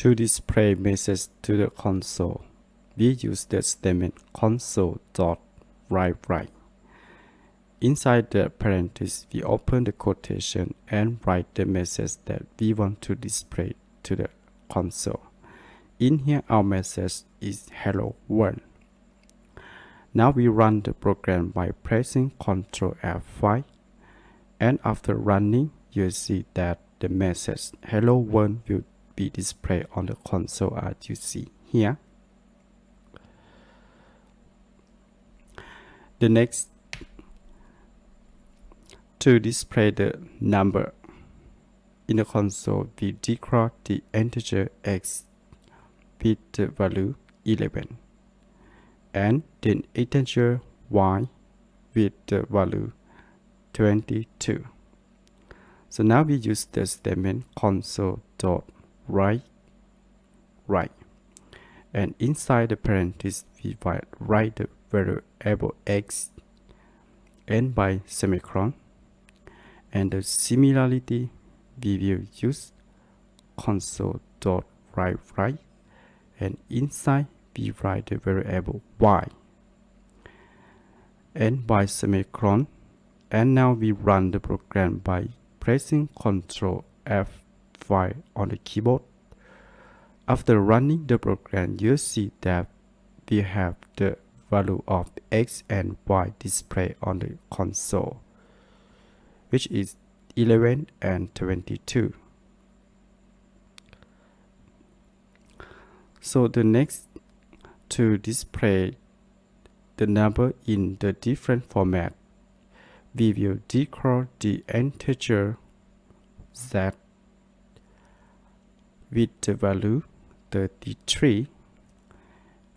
To display message to the console, we use the statement console.write. Inside the parentheses, we open the quotation and write the message that we want to display to the console. In here, our message is hello world. Now we run the program by pressing Ctrl F5, and after running, you'll see that the message hello world will be displayed on the console as you see here. The next, to display the number in the console, we declare the integer x with the value 11 and then integer y with the value 22. So now we use the statement console.write, and inside the parentheses we write the variable x and by semicolon, and the similarity we will use console.write, and inside we write the variable y and by semicolon, and now we run the program by pressing Ctrl F5 on the keyboard. After running the program, you see that we have the value of x and y displayed on the console, which is 11 and 22. So the next, to display the number in the different format, we will declare the integer z with the value 33,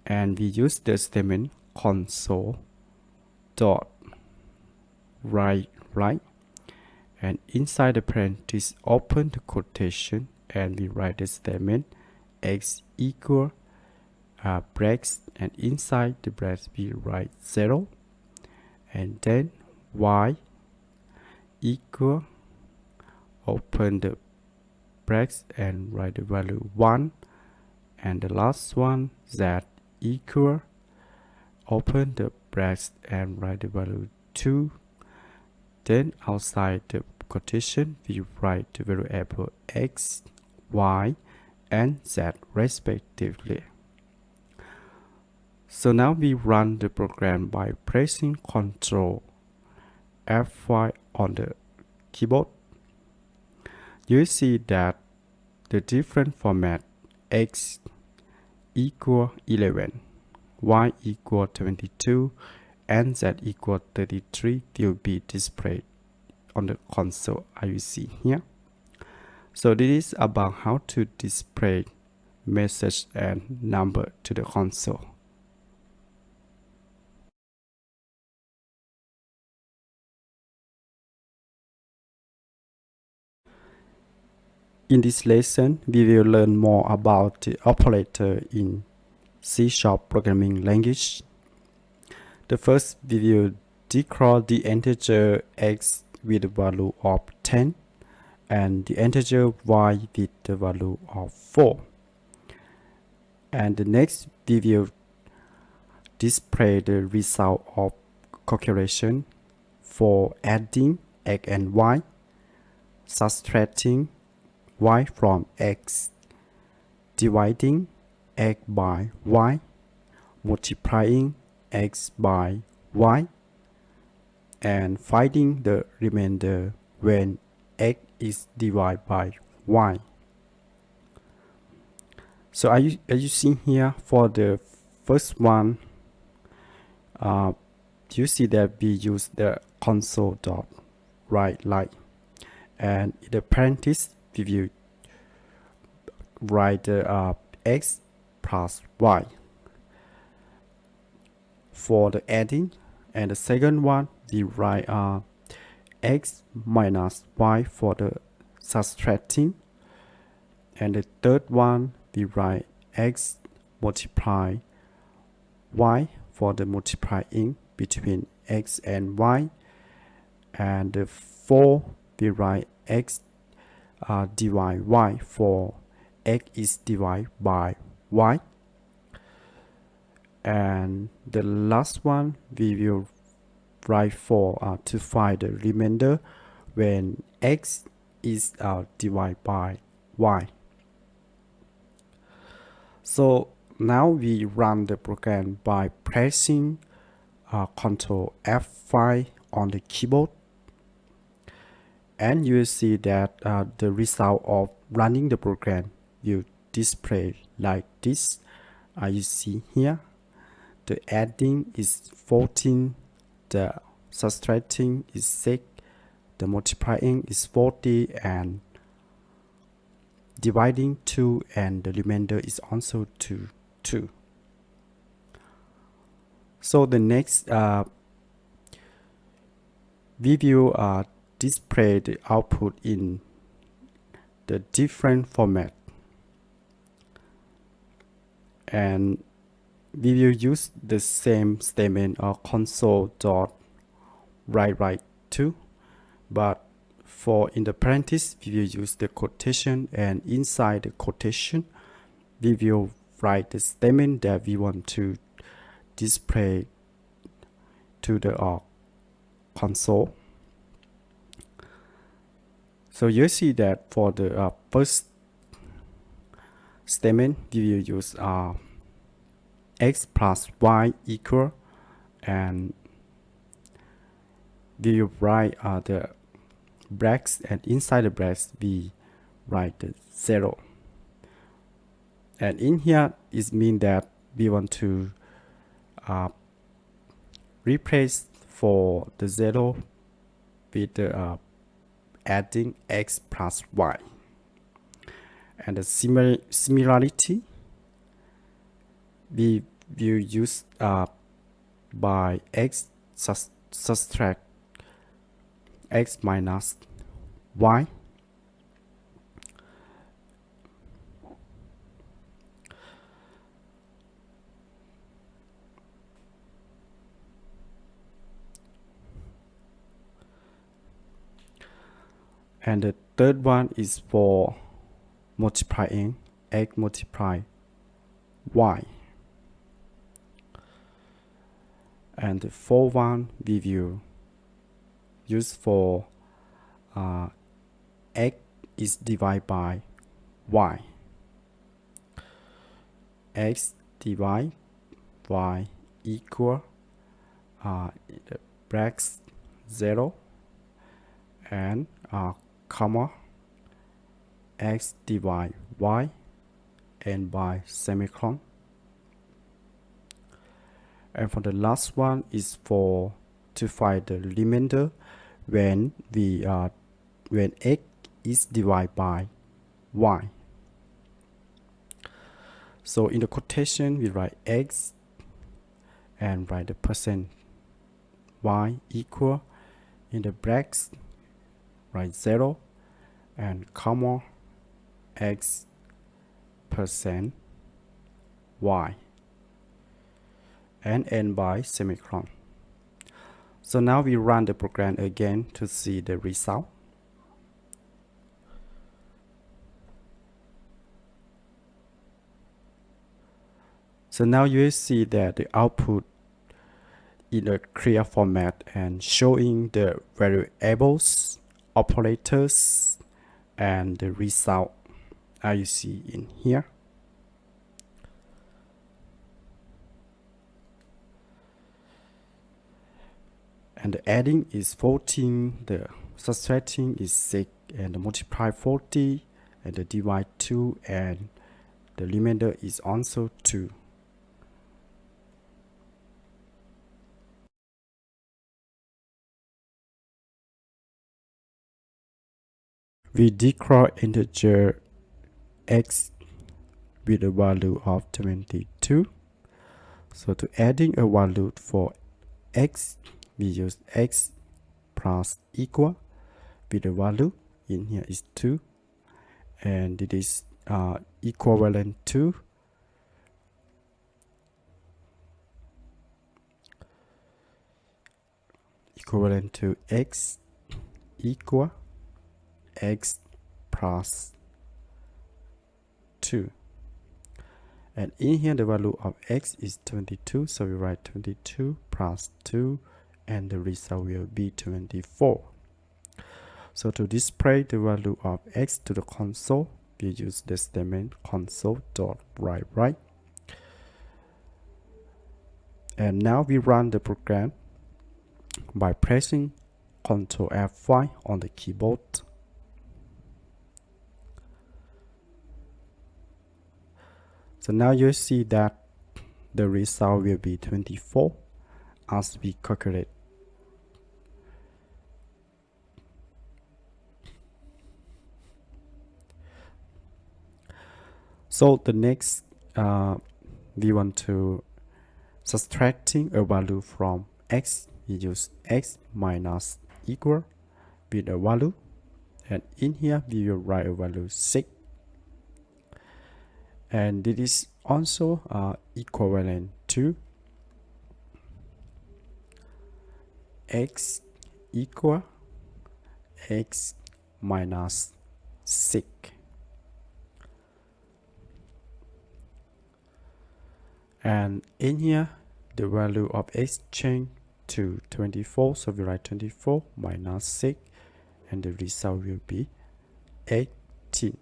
and we use the statement console.write, and inside the parentheses open the quotation and we write the statement x equal brackets, and inside the brackets we write 0, and then y equal, open the brackets and write the value 1, and the last one z equal, open the brackets and write the value 2. Then outside the quotation we write the variable x, y and z respectively. So now we run the program by pressing Ctrl F5 on the keyboard. You see that the different format x equal 11, y equal 22 and z equal 33 will be displayed on the console as you see here. So this is about how to display message and number to the console. In this lesson, we will learn more about the operator in C# programming language. The first, we will declare the integer x with the value of 10 and the integer y with the value of 4. And the next, we will display the result of calculation for adding x and y, subtracting y from x, dividing x by y, multiplying x by y, and finding the remainder when x is divided by y. So as you see here, for the first one, you see that we use the console.write, and in the parentheses we will write the x plus y for the adding, and the second one we write x minus y for the subtracting, and the third one we write x multiply y for the multiplying between x and y, and the fourth we write x divide y for x is divided by y. And the last one we will write for to find the remainder when x is divided by y. So now we run the program by pressing Ctrl F5 on the keyboard, and you will see that the result of running the program will display like this. You see here the adding is 14, the subtracting is 6, the multiplying is 40, and dividing 2, and the remainder is also 2. So the next we will display the output in the different format, and we will use the same statement or console.write2, but for in the parentheses we will use the quotation, and inside the quotation we will write the statement that we want to display to the console. So you see that for the first statement we will use x plus y equal, and we will write the brackets, and inside the brackets we write the 0. And in here it means that we want to replace for the 0 with the adding x plus y. And the similarity we will use by x subtract x minus y. And the third one is for multiplying x multiply y. And the fourth one we will use for x is divided by y. X divide y equal the brackets 0 and comma x divide y and by semicolon. And for the last one is for to find the remainder when we when x is divided by y. So in the quotation we write x and write the percent y equal, in the brackets write 0 and comma x percent y and end by semicolon. So now we run the program again to see the result. So now you will see that the output in a clear format and showing the variables, operators, and the result as you see in here. And the adding is 14, the subtracting is 6, and the multiply 40, and the divide 2, and the remainder is also 2. We declare integer x with a value of 22. So to adding a value for x, we use x plus equal with the value in here is 2, and it is equivalent to x equal x plus 2. And in here the value of x is 22, so we write 22 plus 2 and the result will be 24. So to display the value of x to the console, we use the statement console.write. And now we run the program by pressing Ctrl F5 on the keyboard. So now you see that the result will be 24 as we calculate. So the next we want to subtracting a value from x. We use x minus equal with a value, and in here we will write a value 6, and this is also equivalent to x equal x minus 6. And in here the value of x changed to 24, so we write 24 minus 6 and the result will be 18.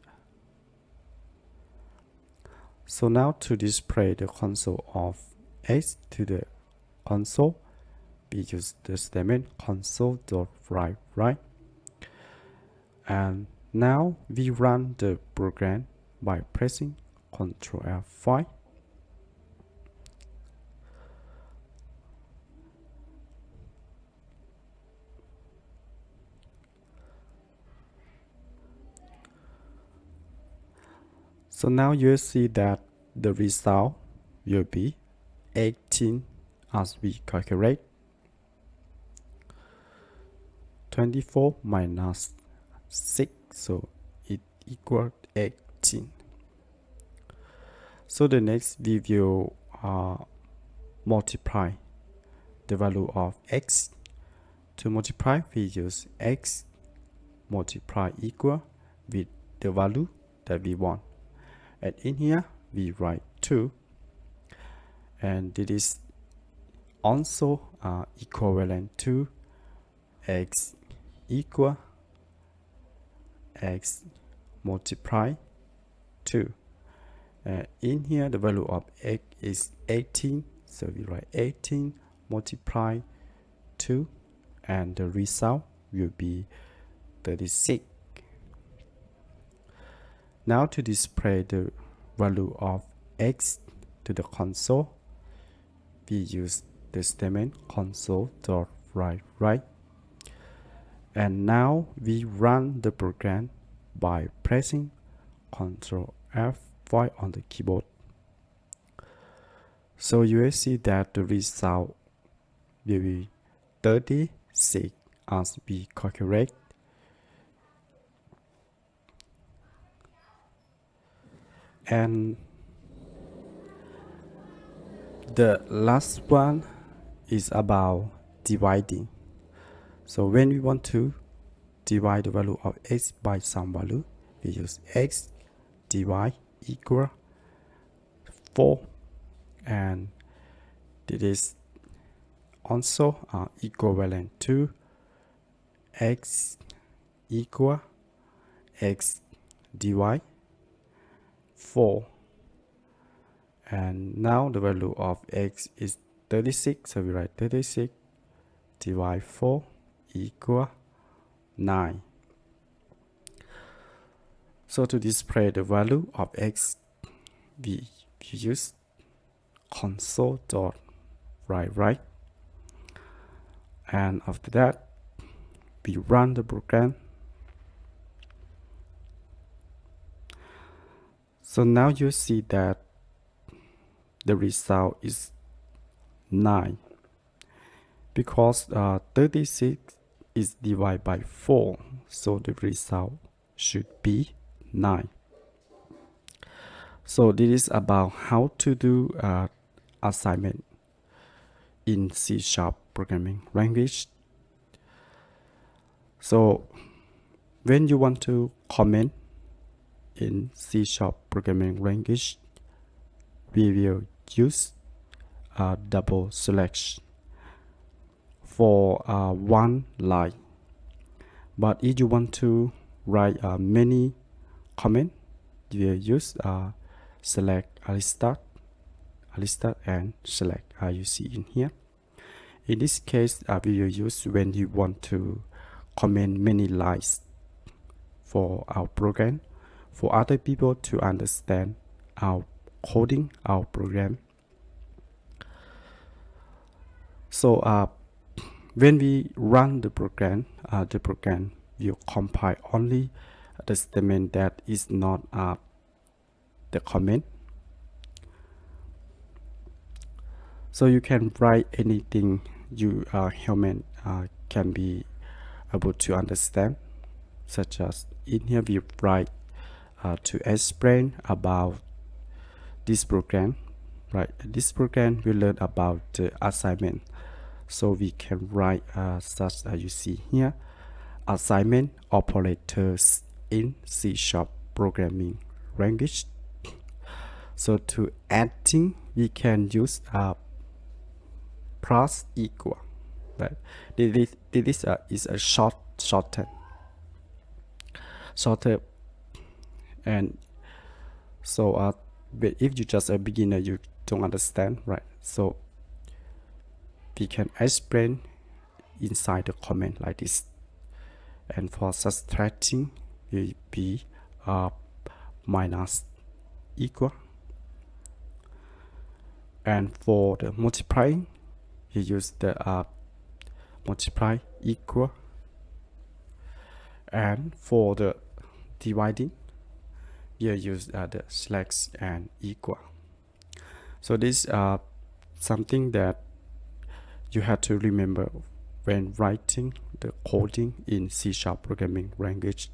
So now to display the console of x to the console, we use the statement console.write. And now we run the program by pressing Ctrl F5. So now you see that the result will be 18 as we calculate 24 minus 6, so it equals 18. So the next we will multiply the value of x. To multiply, we use x multiply equal with the value that we want. And in here we write 2, and it is also equivalent to x equal x multiply 2. In here the value of x is 18, so we write 18 multiply 2 and the result will be 36. Now to display the value of x to the console, we use the statement console.write. And now we run the program by pressing Ctrl F5 on the keyboard. So you will see that the result will be 36 as we calculate. And the last one is about dividing. So when we want to divide the value of x by some value, we use x divide equal 4, and it is also equivalent to x equal x divide 4. And now the value of x is 36, so we write 36 divide 4 equal 9. So to display the value of x, we use console.write. And after that we run the program. So now you see that the result is 9 because 36 is divided by 4, so the result should be 9. So this is about how to do assignment in C# programming language. So when you want to comment in C# programming language, we will use double slash for one line. But if you want to write many comments, you will use select alistat and select you see in here. In this case, we will use when you want to comment many lines for our program, for other people to understand our coding, our program. So when we run the program will compile only the statement that is not the comment. So you can write anything you human can be able to understand, such as in here we write to explain about this program, right? This program will learn about the assignment, so we can write such as you see here, assignment operators in C# programming language. So to add thing, we can use plus equal, right? This is a shorter, and so but if you just a beginner, you don't understand, right? So we can explain inside the comment like this. And for subtracting will be minus equal, and for the multiplying you use the multiply equal, and for the dividing you use the slash and equal. So this something that you have to remember when writing the coding in C# programming language.